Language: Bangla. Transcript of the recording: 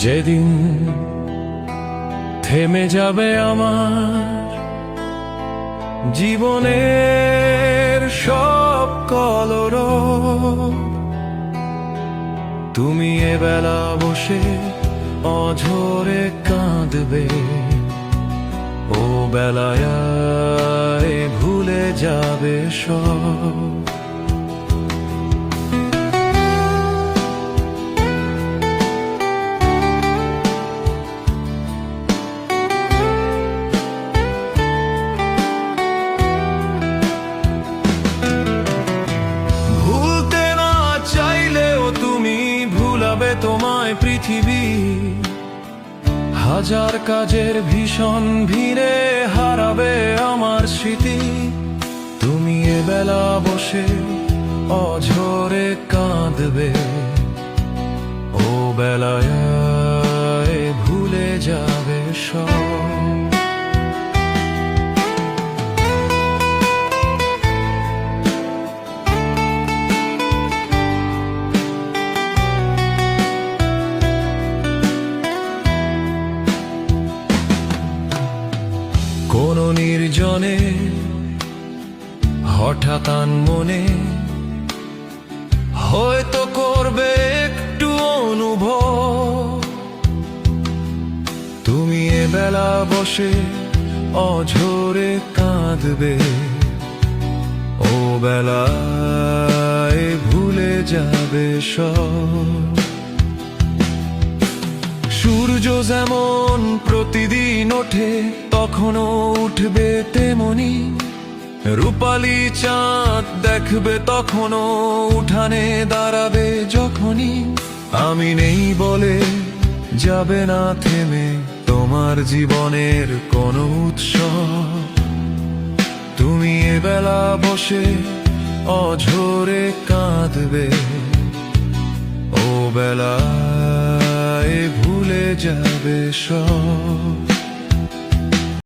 যেদিন থেমে যাবে আমার জীবনের সব কলরব, তুমি এবেলা বসে অঝরে কাঁদবে, ও বেলায় ভুলে যাবে সব। ভুলতে না চাইলেও তুমি ভুলাবে তোমায় পৃথিবী, হাজার কাজের ভীষণ ভিড়ে হারাবে আমার স্মৃতি। তুমি এবেলা বসে অঝরে কাঁদবে, ও বেলায় ভুলে যাবে সব। কোন নির্জনে হঠাৎ মনে হয়তো করবে একটু অনুভব, তুমি এবেলা বসে অঝরে কাঁদবে, ও বেলায় ভুলে যাবে সব। সূর্য যেমন প্রতিদিন ওঠে তখনও উঠবে তেমনি, রূপালী চাঁদ দেখবে তখনও উঠানে দাঁড়াবে যখনই। আমি নেই বলে যাবে না থেমে তোমার জীবনের কোনো উৎসব, তুমি এবেলা বসে অঝরে কাঁদবে, ও বেলায় ভুলে যাবে সব।